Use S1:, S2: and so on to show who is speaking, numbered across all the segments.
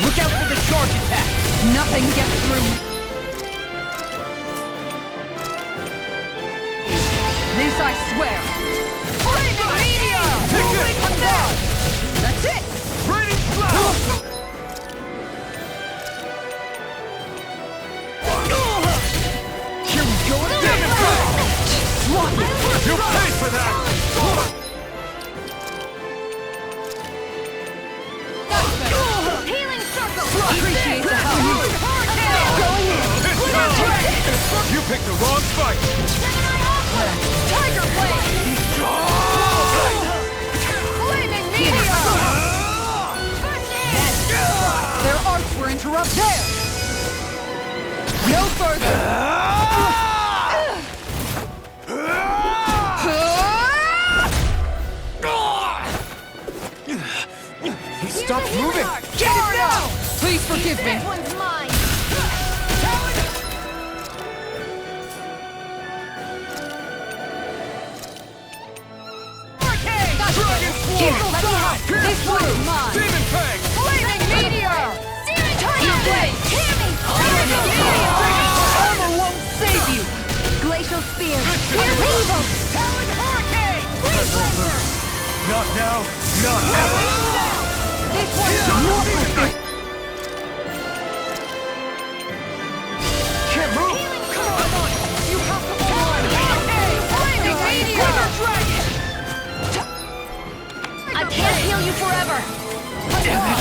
S1: Look out for the charge attack!
S2: Nothing gets through. This I swear. Flaming meteor! Moving from there! That's it!
S1: Raining cloud! Here we go again! You paid for that!
S2: Healing circle! Appreciate the help.
S1: You picked the wrong fight!
S2: Tiger blade! Flaming meteor! Their arts were interrupted. There! No further!
S1: He stopped moving! Get it now!
S2: Please forgive me.
S3: That one's mine.
S2: This one's mine.
S1: Demon Fang!
S2: Flaming meteor! Tiger blade! Armor won't save you!
S3: Glacial spear. Here's evil.
S2: Talon hurricane!
S1: Not now, not ever!
S2: This one's not like this!
S1: Can't move!
S2: You have to fly! Flaming meteor! Dragon!
S3: I can't heal you forever.
S1: Damn it!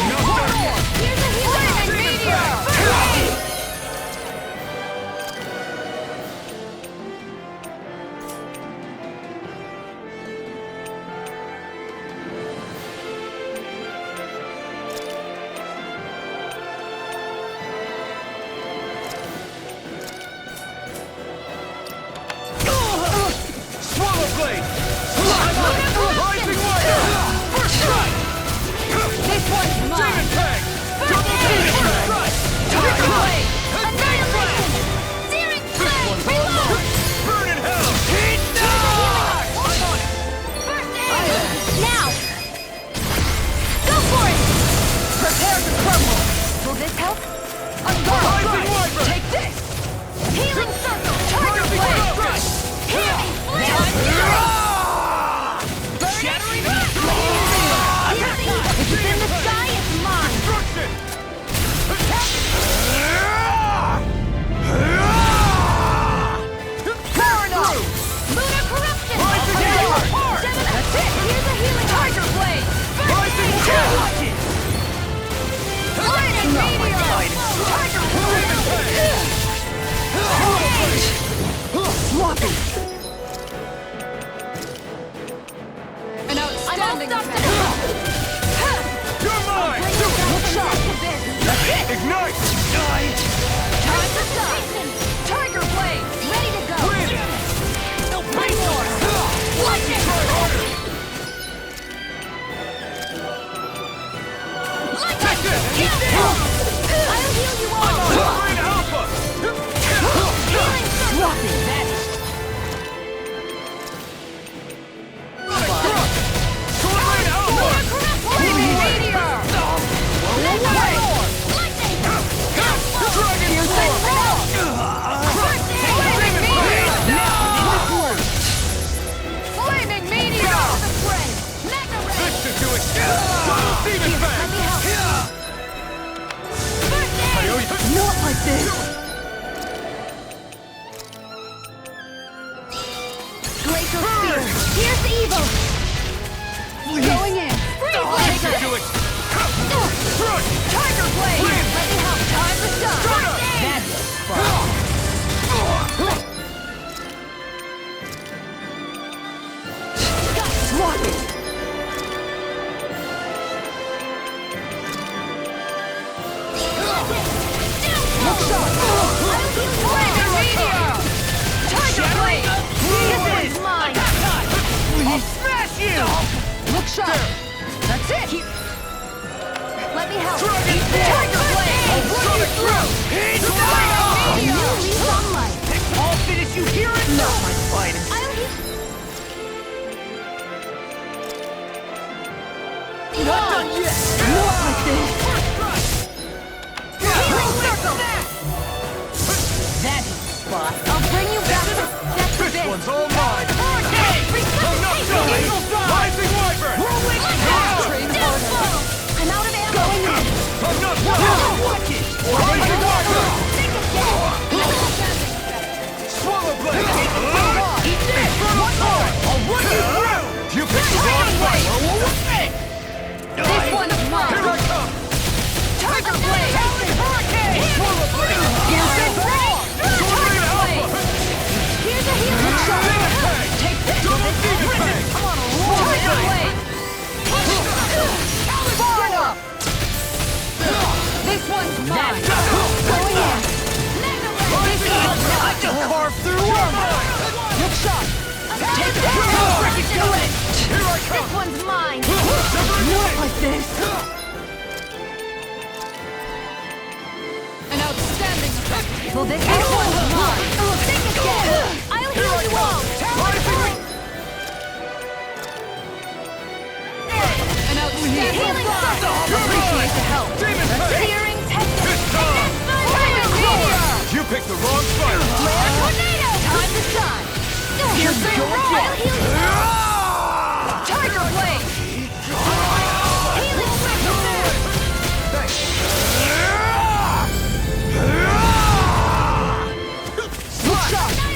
S1: No fair!
S3: Here's a
S2: Flaming meteor!
S1: Swallow blade! Rising wire! First strike!
S2: This one's
S1: Demon
S2: mine!
S1: Fang! Double demon strike!
S2: Tiger blade!
S3: annihilation. Searing flame. Reload.
S1: Burn in hell!
S3: First aid. Now. Go for it.
S2: Prepare to crumble!
S3: Will this help?
S1: Rising wyvern!
S2: Take this!
S3: Healing circle.
S2: Tiger
S1: Rising
S2: blade!
S1: Falcon!
S3: Heal me.
S2: Shattering
S3: Here's evil. If it's in the sky, it's mine.
S1: Destruction!
S3: Lunar corruption.
S1: Rising hammer!
S2: That's it!
S3: Here's a healing
S2: Tiger blade!
S1: Rising wire!
S2: Flaming meteor! Tiger blade! Sloppy! An outstanding attack!
S1: You're mine!
S2: Look sharp!
S1: Ignite!
S2: Time to stop! Tiger blade!
S3: Ready to go.
S1: Win!
S2: One more!
S3: Watch it.
S1: That's it!
S3: I'll heal you all.
S1: Wolverine Alpha!
S3: Healing circle.
S2: Sloppy! Vanished!
S1: Wolverine Alpha!
S2: Flaming meteor!
S3: Lightning.
S2: Here's the Flaming meteor! Flaming meteor!
S3: Mega ray.
S1: This should do it! Double demon fang!
S3: Let me help. First aid.
S2: Not like this!
S3: Glacial spear. Here's the evil.
S2: Going in!
S1: This should do it! Crush!
S2: Tiger blade!
S3: Let me help.
S2: Time to stop!
S1: Shut up!
S2: That's fun! Sloppy! Look sharp! Flaming meteor! Tiger blade!
S3: This one's mine.
S2: I'll smash you! Look sharp! That's it!
S3: Let me help.
S2: Tiger blade!
S1: I'll run it through!
S2: Meteor!
S3: Sunlight.
S1: I'll finish you here and now, my finest!
S3: I'll heal.
S2: Not Take it! Freaking do it!
S1: Here I come!
S3: This one's mine!
S2: Not like this! An outstanding effect!
S3: Well, this one's mine! Think again! I'll heal you all!
S2: An outstanding
S3: Healing
S2: effect!
S3: circle!
S2: Appreciate the help!
S1: Demon Fang!
S3: Searing technique!
S1: This time!
S2: Diamond meteor!
S1: You picked the wrong fight!
S3: Tornado! Time to shine!
S2: Here's your
S3: I'll heal you!
S2: Tiger blade!
S3: Healing circle!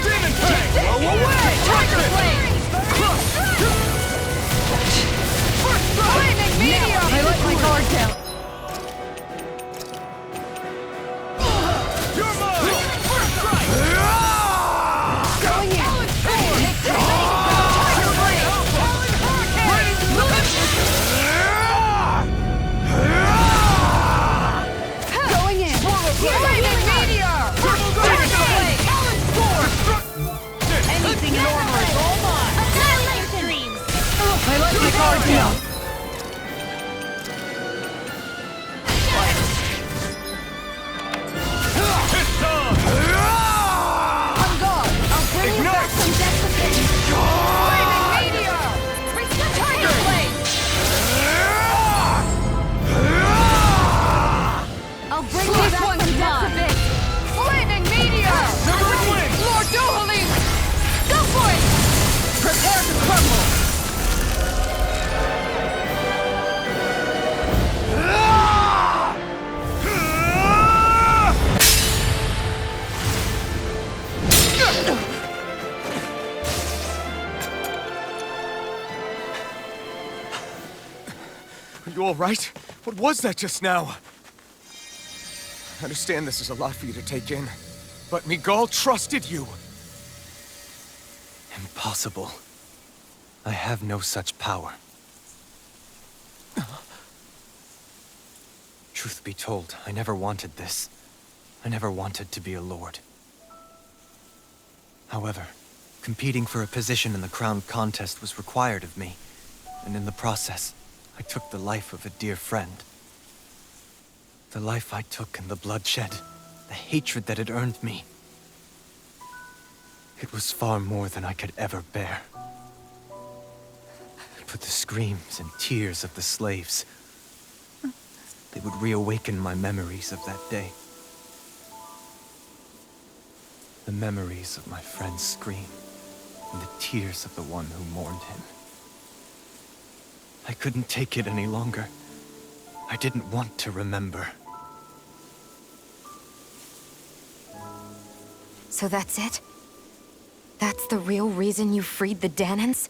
S1: Demon Fang! Blow away!
S2: Tiger blade! Flaming meteor! I let my guard down.
S1: You're mine! First strike!
S2: Going in. Tiger blade! Going in. Flaming meteor! Tiger blade! Anything in order is all mine.
S3: Annihilation!
S2: I let my guard down.
S1: It's time!
S2: On guard.
S3: I'll bring you back from death to finish!
S2: Flaming meteor! Tiger blade!
S3: I'll bring you
S2: This
S3: back
S2: one's
S3: from death to
S2: mine.
S3: finish!
S2: Flaming meteor!
S1: Severing wing!
S2: Lord Dohalim! Go for it! Prepare to crumble!
S1: Are you all right? What was that just now? I understand this is a lot for you to take in, but Miguel trusted you.
S4: Impossible. I have no such power. Truth be told, I never wanted this. I never wanted to be a lord. However, competing for a position in the crown contest was required of me, and in the process, I took the life of a dear friend. The life I took and the bloodshed, the hatred that it earned me. It was far more than I could ever bear. But the screams and tears of the slaves, they would reawaken my memories of that day. The memories of my friend's scream and the tears of the one who mourned him. I couldn't take it any longer. I didn't want to remember.
S3: So that's it? That's the real reason you freed the Dahnans?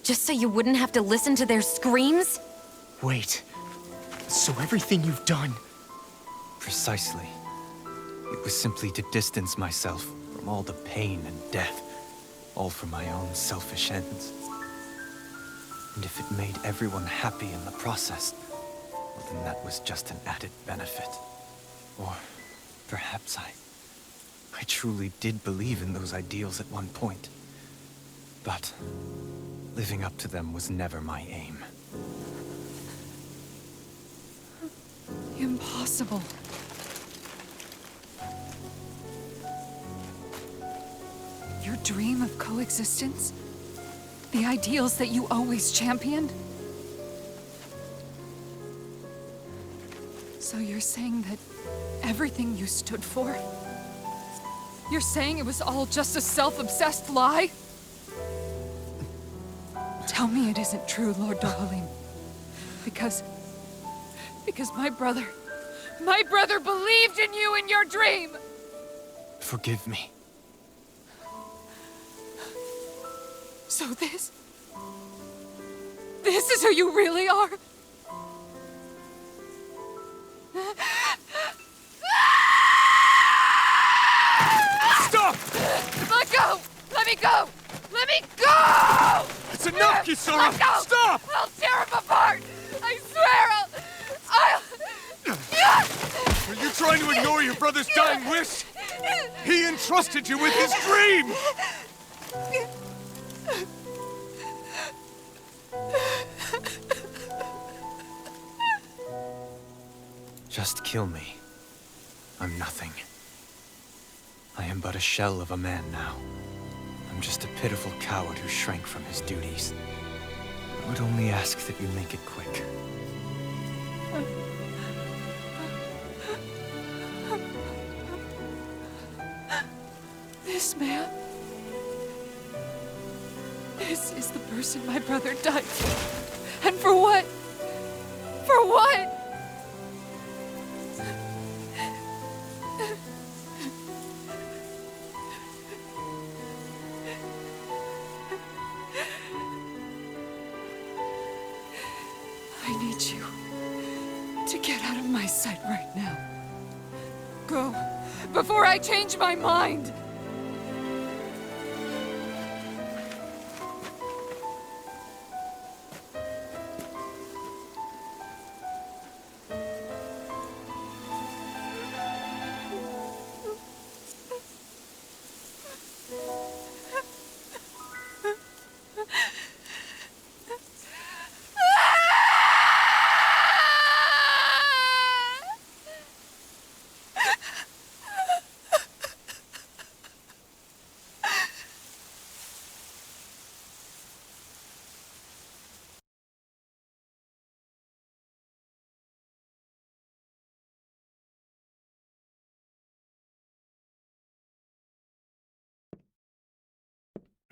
S3: Just so you wouldn't have to listen to their screams?
S5: Wait. So everything you've done...
S4: Precisely. It was simply to distance myself from all the pain and death, all for my own selfish ends. And if it made everyone happy in the process, well, then that was just an added benefit. Or perhaps I truly did believe in those ideals at one point. But living up to them was never my aim.
S2: Impossible. Your dream of coexistence? The ideals that you always championed? So you're saying that everything you stood for? You're saying it was all just a self-obsessed lie? Tell me it isn't true, Lord Dohalim. Because my brother believed in you in your dream!
S4: Forgive me.
S2: So this is who you really are?
S1: Stop!
S2: Let go! Let me go! Let me go!
S1: It's enough, Kisara!
S2: Let go!
S1: Stop!
S2: I'll tear him apart! I swear
S1: Are you trying to ignore your brother's dying wish? He entrusted you with his dream!
S4: just kill me. I'm nothing. I am but a shell of a man now. I'm just a pitiful coward who shrank from his duties. I would only ask that you make it quick.
S2: This man... This is the person my brother died for. And for what? For what? I need you to get out of my sight right now. Go, before I change my mind!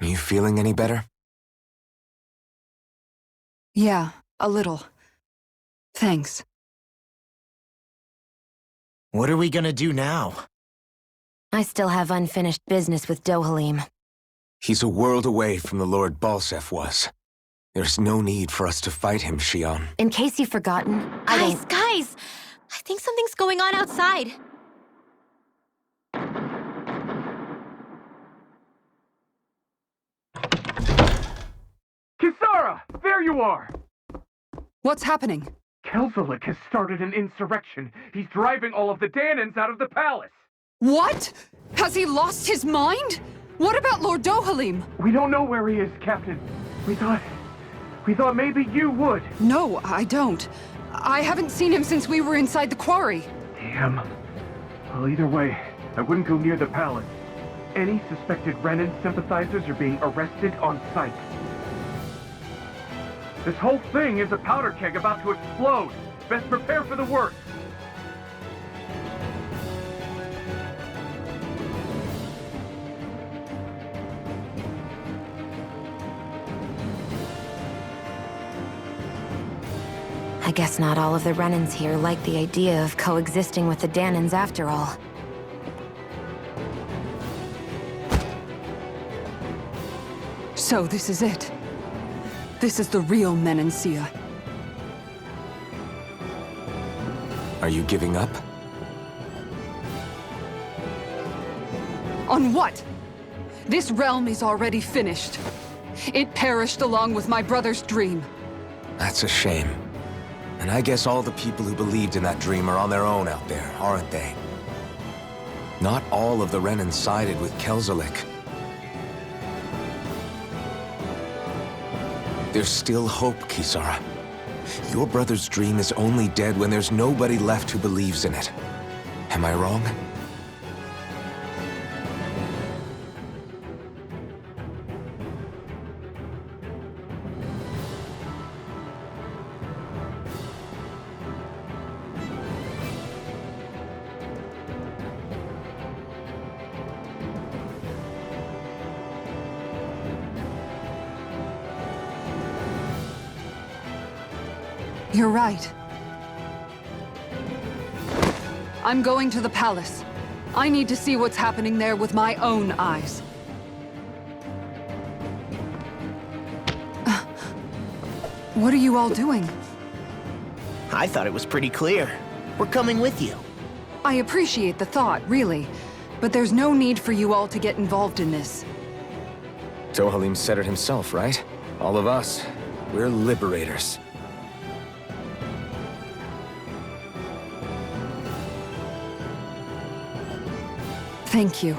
S1: Are you feeling any better?
S2: Yeah, a little. Thanks.
S5: What are we gonna do now?
S3: I still have unfinished business with Dohalim.
S1: He's a world away from the Lord Balsef was. There's no need for us to fight him, Shionne.
S3: In case you've forgotten,
S6: Guys! I think something's going on outside.
S7: Kisara! There you are!
S2: What's happening?
S7: Kelzolik has started an insurrection. He's driving all of the Dahnans out of the palace.
S2: What? Has he lost his mind? What about Lord Dohalim?
S7: We don't know where he is, Captain. We thought maybe you would.
S2: No, I don't. I haven't seen him since we were inside the quarry.
S7: Damn. Well, either way, I wouldn't go near the palace. Any suspected Renan sympathizers are being arrested on sight. This whole thing is a powder keg about to explode. Best prepare for the worst.
S3: I guess not all of the Renans here like the idea of coexisting with the Dahnans after all.
S2: So this is it. This is the real Menancia.
S1: Are you giving up?
S2: On what? This realm is already finished. It perished along with my brother's dream.
S1: That's a shame. And I guess all the people who believed in that dream are on their own out there, aren't they? Not all of the Renan sided with Kelzolik. There's still hope, Kisara. Your brother's dream is only dead when there's nobody left who believes in it. Am I wrong?
S2: You're right. I'm going to the palace. I need to see what's happening there with my own eyes. What are you all doing?
S5: I thought it was pretty clear. We're coming with you.
S2: I appreciate the thought, really. But there's no need for you all to get involved in this.
S1: Dohalim said it himself, right? All of us. We're liberators.
S2: Thank you.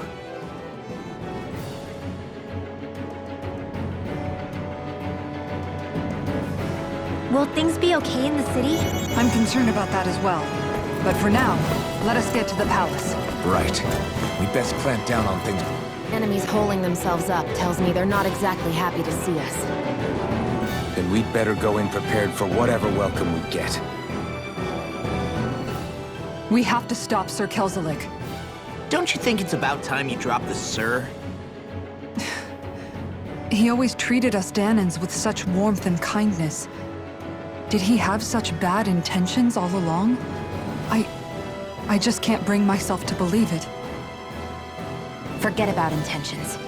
S6: Will things be okay in the city?
S2: I'm concerned about that as well. But for now, let us get to the palace.
S1: Right. We'd best clamp down on things.
S3: Enemies holding themselves up tells me they're not exactly happy to see us.
S1: Then we'd better go in prepared for whatever welcome we get.
S2: We have to stop Sir Kelzelik.
S8: Don't you think it's about time you drop the sir?
S2: He always treated us Dahnans with such warmth and kindness. Did he have such bad intentions all along? I just can't bring myself to believe it.
S3: Forget about intentions.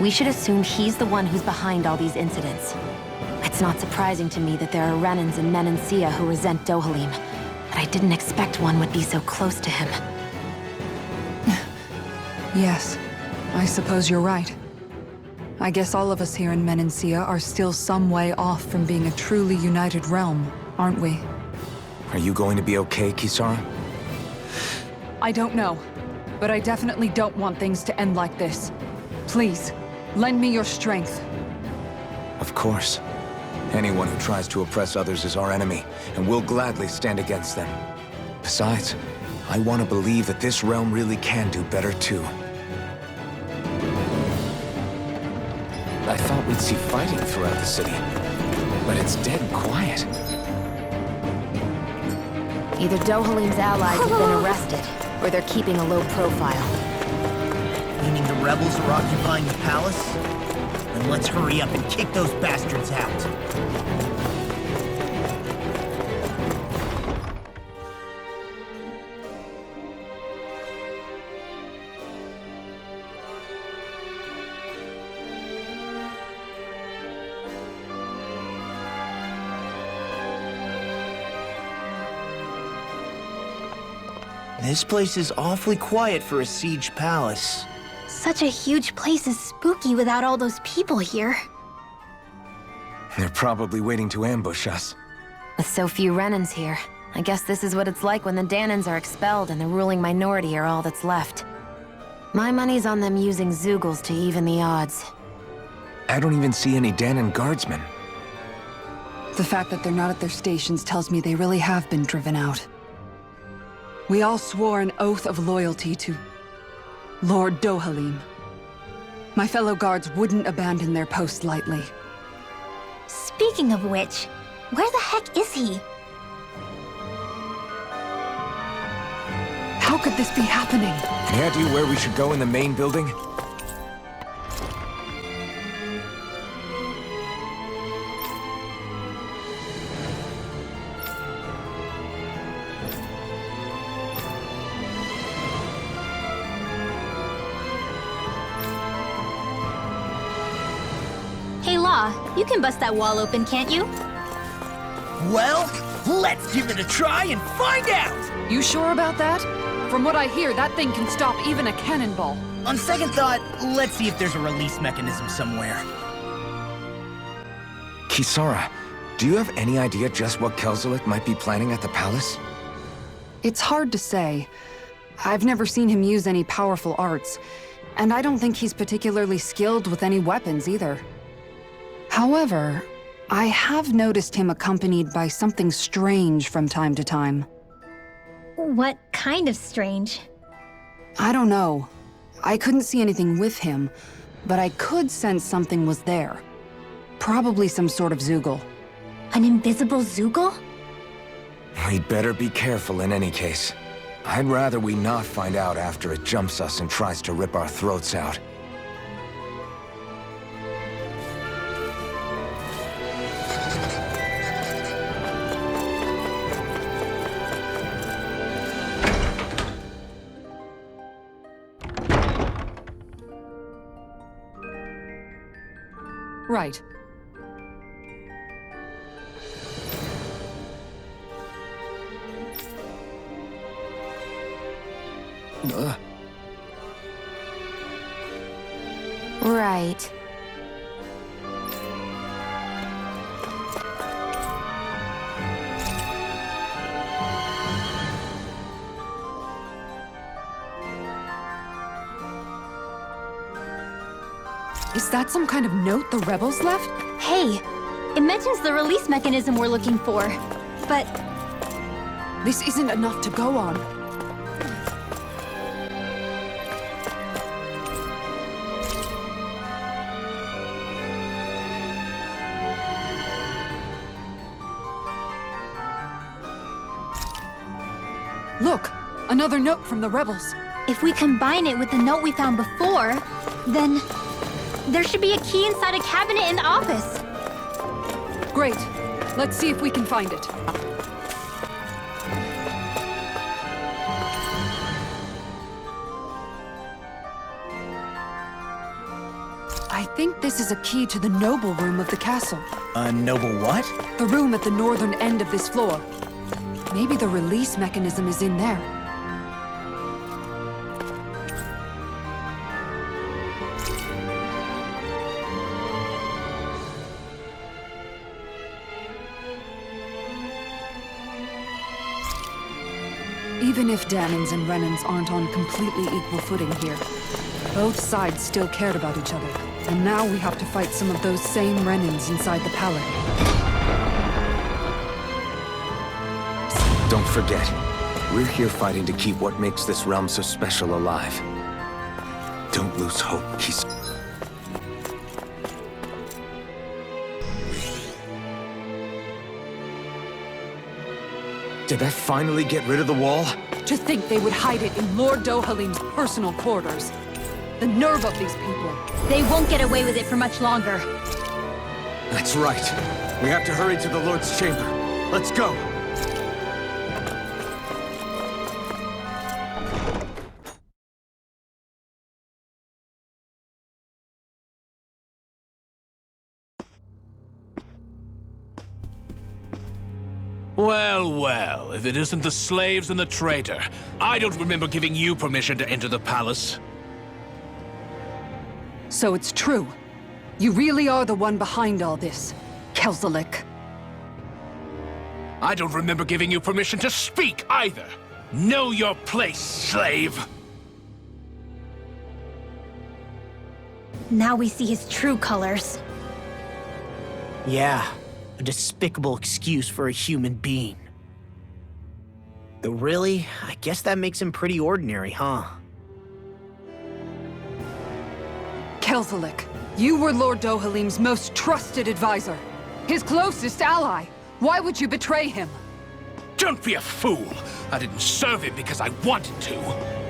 S3: We should assume he's the one who's behind all these incidents. It's not surprising to me that there are Renans and Menancia who resent Dohalim, but I didn't expect one would be so close to him.
S2: Yes, I suppose you're right. I guess all of us here in Menancia are still some way off from being a truly united realm, aren't we?
S1: Are you going to be okay, Kisara?
S2: I don't know, but I definitely don't want things to end like this. Please, lend me your strength.
S1: Of course. Anyone who tries to oppress others is our enemy, and we'll gladly stand against them. Besides, I want to believe that this realm really can do better too. I thought we'd see fighting throughout the city, but it's dead quiet.
S3: Either Dohalim's allies have been arrested, or they're keeping a low profile.
S8: Meaning the rebels are occupying the palace? Then let's hurry up and kick those bastards out. This place is awfully quiet for a siege palace.
S6: Such a huge place is spooky without all those people here.
S1: They're probably waiting to ambush us.
S3: With so few Renans here, I guess this is what it's like when the Dahnans are expelled and the ruling minority are all that's left. My money's on them using Zeugles to even the odds.
S1: I don't even see any Dahnan guardsmen.
S2: The fact that they're not at their stations tells me they really have been driven out. We all swore an oath of loyalty to Lord Dohalim. My fellow guards wouldn't abandon their post lightly.
S6: Speaking of which, where the heck is he?
S2: How could this be happening?
S1: Any idea where we should go in the main building?
S6: Hey Law, you can bust that wall open, can't you?
S8: Well, let's give it a try and find out!
S2: You sure about that? From what I hear, that thing can stop even a cannonball.
S8: On second thought, let's see if there's a release mechanism somewhere.
S1: Kisara, do you have any idea just what Kelzelik might be planning at the palace?
S2: It's hard to say. I've never seen him use any powerful arts, and I don't think he's particularly skilled with any weapons either. However, I have noticed him accompanied by something strange from time to time.
S6: What kind of strange?
S2: I don't know. I couldn't see anything with him, but I could sense something was there. Probably some sort of Zeugle.
S6: An invisible Zeugle?
S1: We'd better be careful in any case. I'd rather we not find out after it jumps us and tries to rip our throats out.
S2: Right.
S3: Right.
S2: Is that some kind of note the rebels left?
S6: Hey, it mentions the release mechanism we're looking for, but
S2: This isn't enough to go on. Look, another note from the rebels.
S6: If we combine it with the note we found before, then there should be a key inside a cabinet in the office.
S2: Great. Let's see if we can find it. I think this is a key to the noble room of the castle.
S8: A noble what?
S2: The room at the northern end of this floor. Maybe the release mechanism is in there. Even if Dahnans and Renans aren't on completely equal footing here, both sides still cared about each other. And now we have to fight some of those same Renans inside the palace.
S1: Don't forget, we're here fighting to keep what makes this realm so special alive. Don't lose hope, Keys. Did that finally get rid of the wall?
S2: To think they would hide it in Lord Dohalim's personal quarters. The nerve of these people.
S6: They won't get away with it for much longer.
S1: That's right. We have to hurry to the Lord's chamber. Let's go.
S9: Well, well, if it isn't the slaves and the traitor. I don't remember giving you permission to enter the palace.
S2: So it's true. You really are the one behind all this, Kelzelik.
S9: I don't remember giving you permission to speak either. Know your place, slave!
S6: Now we see his true colors.
S8: Yeah, a despicable excuse for a human being. Though really, I guess that makes him pretty ordinary, huh?
S2: Kelzelik, you were Lord Dohalim's most trusted advisor. His closest ally. Why would you betray him?
S9: Don't be a fool! I didn't serve him because I wanted to.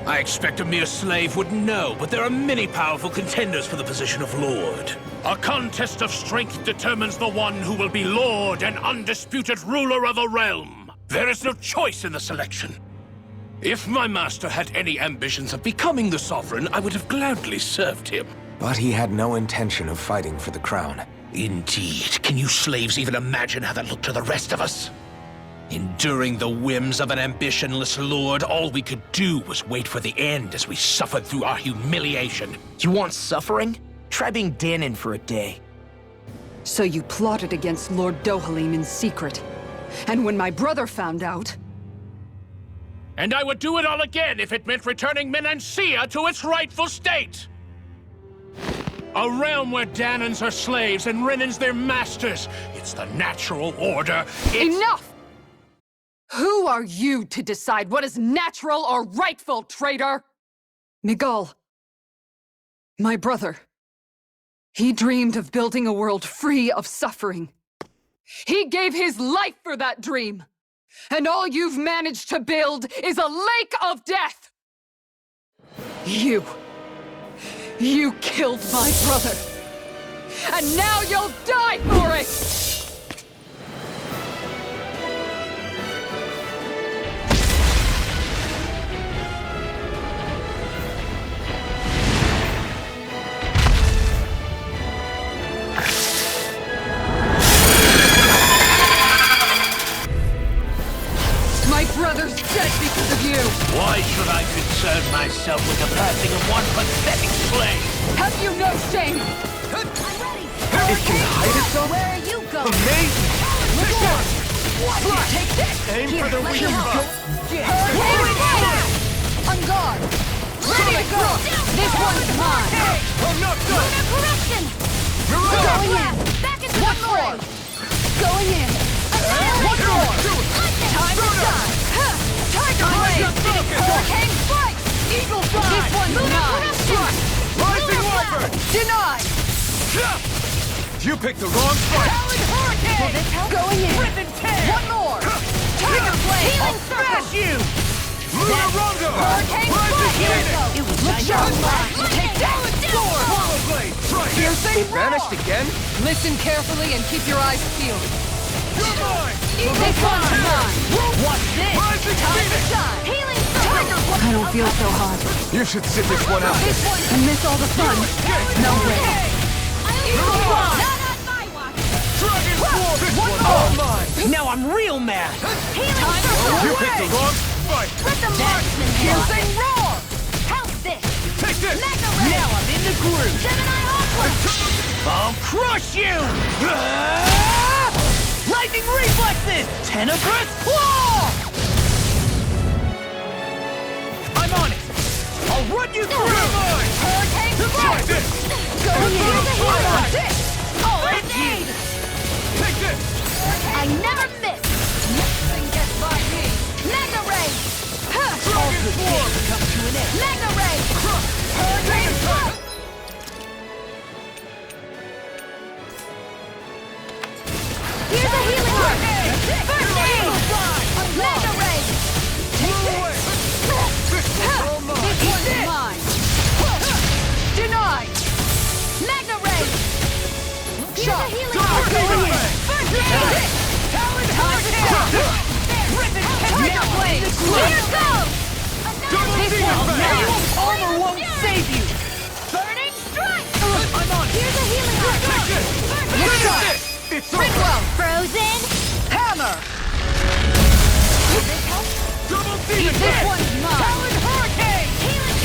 S9: I expect a mere slave would know, but there are many powerful contenders for the position of Lord. A contest of strength determines the one who will be Lord and undisputed ruler of a realm. There is no choice in the selection. If my master had any ambitions of becoming the sovereign, I would have gladly served him.
S1: But he had no intention of fighting for the crown.
S9: Indeed. Can you slaves even imagine how that looked to the rest of us? Enduring the whims of an ambitionless lord, all we could do was wait for the end as we suffered through our humiliation.
S8: You want suffering? Try being Dahnan for a day.
S2: So you plotted against Lord Dohalim in secret. And when my brother found out...
S9: And I would do it all again if it meant returning Menancia to its rightful state! A realm where Dahnans are slaves and Renans their masters. It's the natural order.
S2: Enough! Who are you to decide what is natural or rightful, traitor? Miguel. My brother. He dreamed of building a world free of suffering. He gave his life for that dream. And all you've managed to build is a lake of death! You killed my brother! And now you'll die for it! My brother's dead because of you!
S9: Why should I concern myself with the passing of one pathetic slave?
S2: Have you no shame?
S6: I'm ready!
S1: It can hide itself?
S6: Where are you going?
S1: Amazing!
S2: What? Take this!
S1: Aim
S6: Here,
S1: for the
S6: let me
S1: weak
S6: help.
S1: spot!
S2: On guard! Ready to go! This one's mine!
S1: I'm not done!
S6: Lunar correction!
S2: Going in!
S6: Back into
S2: One
S6: the
S2: more!
S6: fray!
S2: Going in!
S6: Annihilate!
S2: One more!
S6: Hunt it!
S2: Time to die! Hurricane strike! Eagle fly! This one's mine!
S5: Rising Wyvern!
S2: Denied!
S5: You picked the wrong fight!
S2: Talon Hurricane! Will this help? Going in! Rip and tear! One more! Tiger Blade! Healing Smash
S5: you! Lunar Rondo!
S2: Hurricane strike! Here we go! It was look sharp! Take that!
S5: Swallow Blade!
S2: Piercing
S5: Vanished again?
S2: Listen carefully and keep your eyes peeled.
S5: You're mine!
S2: This one's mine! What's this?
S5: Rising Phoenix!
S2: Healing Tiger Blade! I don't feel so hot.
S5: You should sit this one out.
S2: This one! And miss all the fun. No way.
S5: Dragon Sword! This one's all mine!
S8: Now I'm real mad!
S5: You picked the wrong fight!
S2: Piercing roar!
S6: How's this?
S5: Take this!
S8: Now I'm in the groove!
S6: Gemini Aqua!
S8: I'll crush you! Lightning reflexes! Tenebrous claw! I'm on it! I'll run you through!
S2: Hurricane
S5: Try
S2: strike!
S5: this!
S2: Go here!
S6: Oh, I need!
S5: Take this!
S6: I never miss!
S2: Nothing gets by me!
S6: Mega Ray!
S5: Dragon Sword!
S6: Mega Ray!
S2: Hurricane strike!
S6: Here's a healing arc! First aid! Mega Ray!
S5: This one's all mine!
S2: This one's mine! Denied!
S6: Mega Ray! Here's a healing
S5: Double
S6: arc!
S5: Demon Ray!
S6: First aid!
S2: Talon Hurricane! Tiger Blade!
S6: Here goes!
S5: Double Demon Ray!
S8: Armor won't save you!
S6: Burning strike!
S8: I'm on it!
S6: Here's a healing arc!
S5: Take this!
S2: Look
S5: Take
S2: out!
S5: this! It's over!
S2: Ringlow!
S6: Frozen!
S2: Hammer!
S5: Double Demon
S2: This
S5: Ray!
S2: one's mine! Talon Hurricane!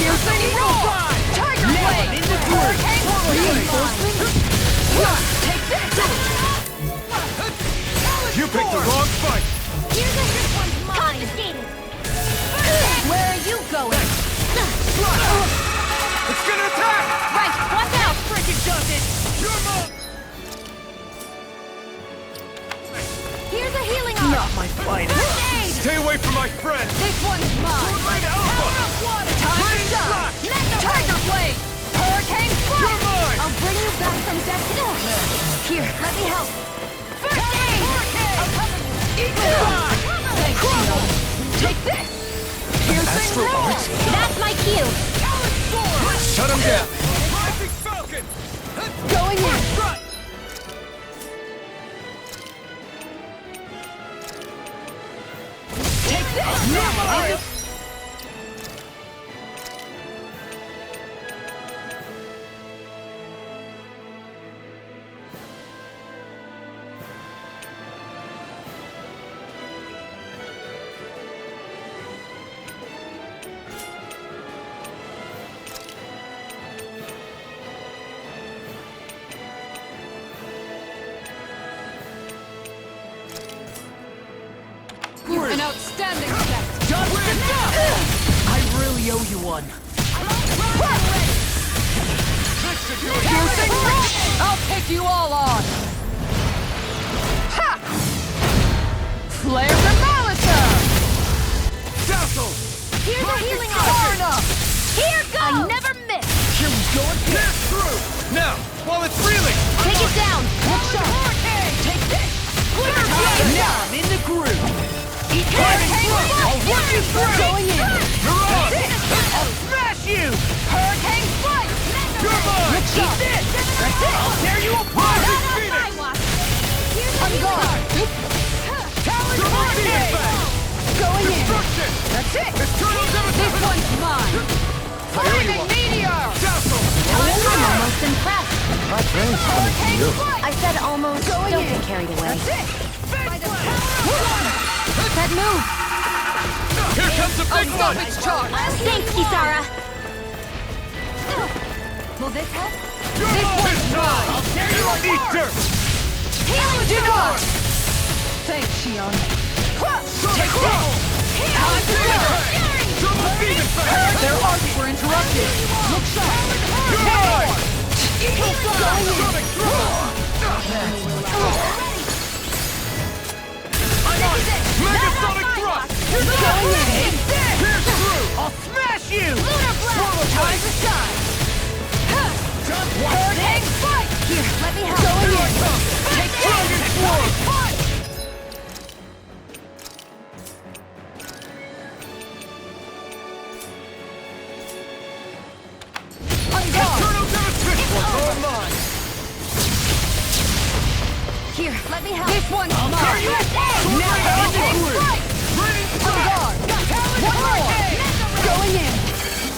S2: Piercing roar! Tiger Blade!
S8: in the groove!
S2: Hurricane! Reinforcement! Take this!
S5: You picked the wrong fight!
S6: Here's a this one's mine! Confiscated!
S2: Where are you going?
S5: It's gonna attack!
S6: Right, watch out!
S8: Freaking does it!
S5: You're mine!
S6: Here's a healing arc!
S8: Not my finest!
S6: First aid!
S5: Stay away from my friend!
S2: This one's mine!
S5: Swordblade Alpha!
S2: Time to
S5: Rain
S2: shine!
S5: Slash!
S2: Tiger Blade! Hurricane strike!
S5: You're mine!
S6: I'll bring you back from Zestiria. Here, let me help. First aid!
S2: Eagle Fly! Thanks, Shionne. Take this! Piercing
S1: Astral
S2: roar!
S1: Arts?
S6: That's my cue.
S5: Shut him down! Rising Falcon!
S2: Going in! Take this! Now! An outstanding set!
S8: I really owe you one.
S2: Piercing roar! I'll take you all on! Ha! Flare the Molitor!
S5: Dazzle!
S6: Here's a healing arc.
S2: Far enough!
S6: Here goes. I never miss.
S8: Here we go again.
S5: Get through! Now, while it's reeling!
S6: Take it down.
S2: Look sharp! Take this!
S8: Now I'm in the groove. Eat
S2: Hurricane strike!
S8: I'll run you through.
S2: Going in!
S5: You're on!
S8: I'll smash you.
S2: Hurricane strike!
S5: You're mine!
S2: Look sharp!
S8: This. That's it. I'll tear you apart.
S5: Rising Phoenix!
S2: On guard! Talon
S5: Double Demon
S2: Hurricane!
S5: Ray!
S2: Going in!
S5: Destruction!
S2: That's it!
S5: Eternal
S2: This
S5: Devastation!
S2: one's mine! Flaming Meteor!
S5: Dazzle!
S3: I'm almost impressed.
S2: Hurricane strike!
S3: I said almost.
S2: Going
S3: Don't
S2: in.
S3: get carried away.
S2: That's it! By the power of
S3: That move.
S5: Here comes the big
S2: stop
S5: one!
S2: its charge!
S6: Thanks, Kisara.
S2: Will this help?
S5: You're
S2: This
S5: mine!
S2: one's mine!
S5: I'll tear you apart! Eat dirt!
S2: Healing Denied! Thanks, Shionne.
S5: Take this!
S2: Time to go!
S5: Double Demon Ray!
S2: Their arcs were interrupted! Look sharp!
S5: You're mine!
S2: Eagle Fly!
S5: Sonic Throw! Megasonic Thrust!
S2: Going in!
S5: Pierce through!
S2: Time to shine! Hurricane fight!
S3: Here, let me help.
S2: Going in! Take
S5: Dragon Sword!
S2: fight!
S3: Here, let me help.
S2: This one's
S5: I'll
S2: mine!
S5: carry you!
S2: Now hurricane fight! On guard! One more! Going in!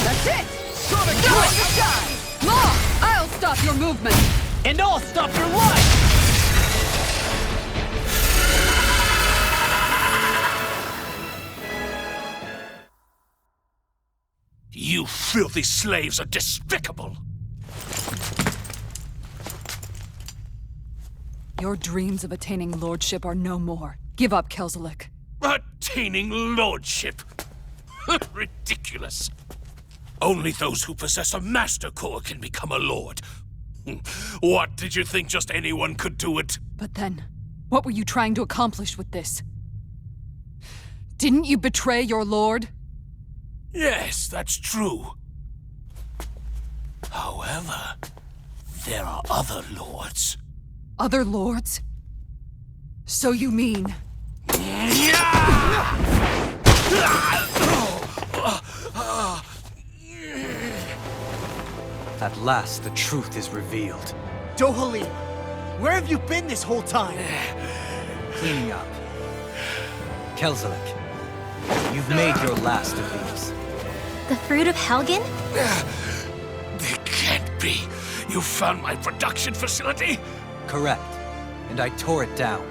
S2: That's it!
S5: Sonic
S2: Time to shine! Ma! I'll stop your movement!
S8: And I'll stop your life!
S9: You filthy slaves are despicable!
S2: Your dreams of attaining lordship are no more. Give up, Kelzelik.
S9: Attaining lordship? Ridiculous. Only those who possess a master core can become a lord. What, did you think just anyone could do it?
S2: But then, what were you trying to accomplish with this? Didn't you betray your lord?
S9: Yes, that's true. However, there are other lords.
S2: Other lords? So you mean...
S4: At last, the truth is revealed.
S8: Dohalim, where have you been this whole time?
S4: Cleaning up. Kelzelik, you've made your last of these.
S6: The fruit of Helgen?
S9: They can't be. You found my production facility?
S4: Correct. And I tore it down.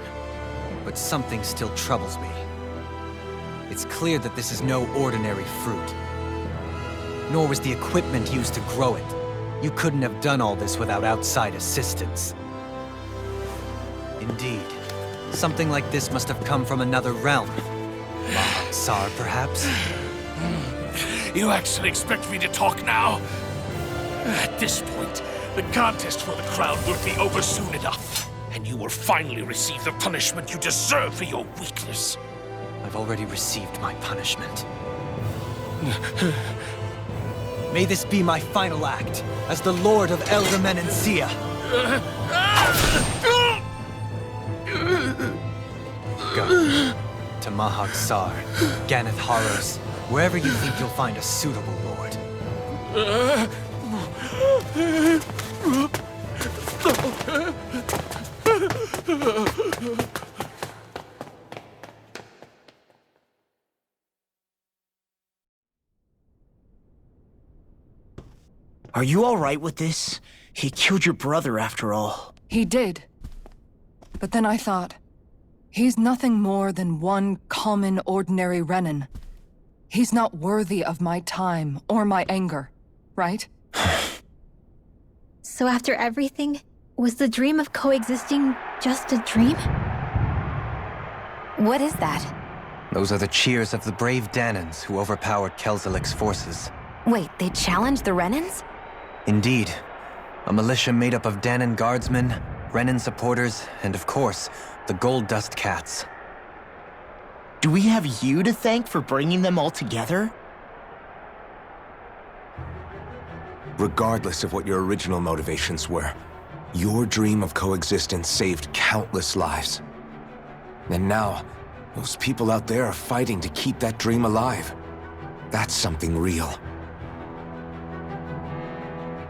S4: But something still troubles me. It's clear that this is no ordinary fruit. Nor was the equipment used to grow it. You couldn't have done all this without outside assistance. Indeed. Something like this must have come from another realm. Tsar, perhaps?
S9: You actually expect me to talk now? At this point, the contest for the crown will be over soon enough, and you will finally receive the punishment you deserve for your weakness.
S4: I've already received my punishment. May this be my final act as the Lord of Elder Menancia. Go to Mahak Sar, Ganeth Haros, wherever you think you'll find a suitable lord.
S8: Are you alright with this? He killed your brother after all.
S2: He did. But then I thought, he's nothing more than one common, ordinary Renan. He's not worthy of my time or my anger, right?
S6: So after everything, was the dream of coexisting just a dream?
S3: What is that?
S4: Those are the cheers of the brave Dahnans who overpowered Kelzelik's forces.
S3: Wait, they challenged the Renans?
S4: Indeed. A militia made up of Dahnan guardsmen, Renan supporters, and of course, the Gold Dust Cats.
S8: Do we have you to thank for bringing them all together?
S1: Regardless of what your original motivations were, your dream of coexistence saved countless lives. And now, those people out there are fighting to keep that dream alive. That's something real.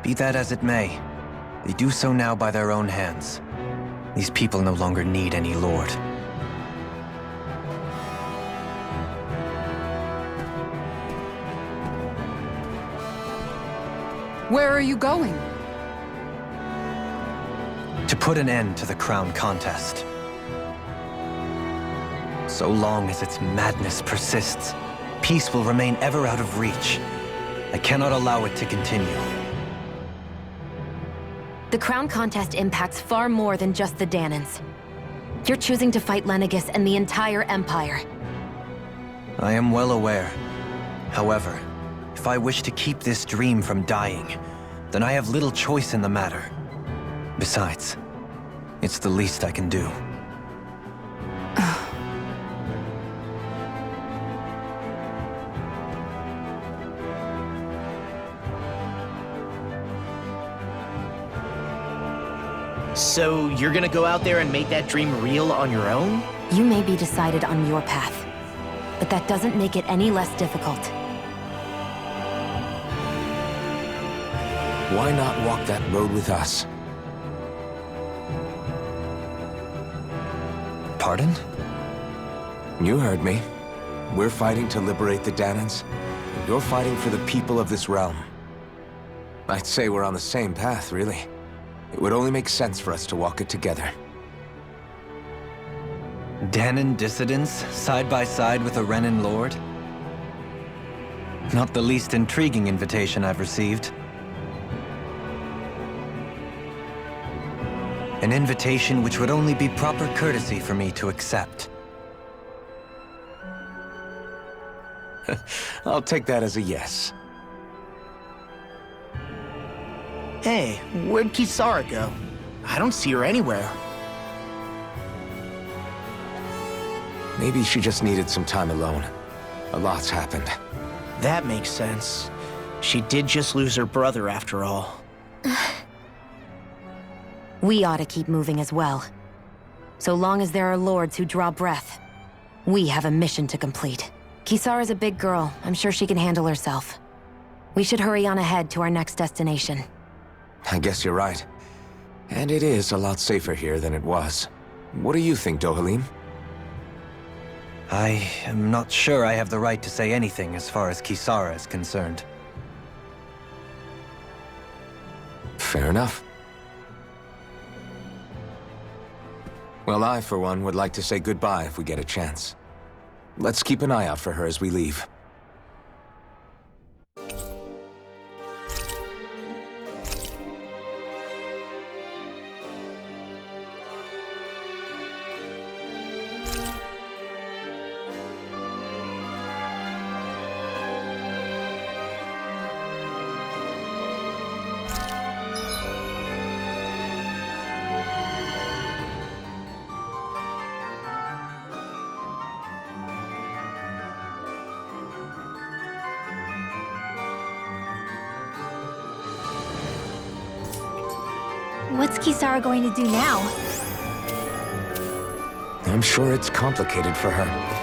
S4: Be that as it may, they do so now by their own hands. These people no longer need any lord.
S2: Where are you going?
S4: To put an end to the crown contest. So long as its madness persists, peace will remain ever out of reach. I cannot allow it to continue.
S3: The crown contest impacts far more than just the Dahnans. You're choosing to fight Lenegis and the entire Empire.
S4: I am well aware. However, if I wish to keep this dream from dying, then I have little choice in the matter. Besides, it's the least I can do.
S8: So you're gonna go out there and make that dream real on your own?
S3: You may be decided on your path, but that doesn't make it any less difficult.
S1: Why not walk that road with us?
S4: Pardon?
S1: You heard me. We're fighting to liberate the Dahnans. You're fighting for the people of this realm. I'd say we're on the same path, really. It would only make sense for us to walk it together.
S4: Dahnan dissidents, side by side with a Renan lord? Not the least intriguing invitation I've received. An invitation which would only be proper courtesy for me to accept.
S1: I'll take that as a yes.
S8: Hey, where'd Kisara go? I don't see her anywhere.
S1: Maybe she just needed some time alone. A lot's happened.
S8: That makes sense. She did just lose her brother after all.
S3: We ought to keep moving as well. So long as there are lords who draw breath, we have a mission to complete. Kisara's a big girl. I'm sure she can handle herself. We should hurry on ahead to our next destination.
S1: I guess you're right. And it is a lot safer here than it was. What do you think, Dohalim?
S4: I am not sure I have the right to say anything as far as Kisara is concerned.
S1: Fair enough. Well, I, for one, would like to say goodbye if we get a chance. Let's keep an eye out for her as we leave.
S6: What's Kisara going to do now?
S1: I'm sure it's complicated for her.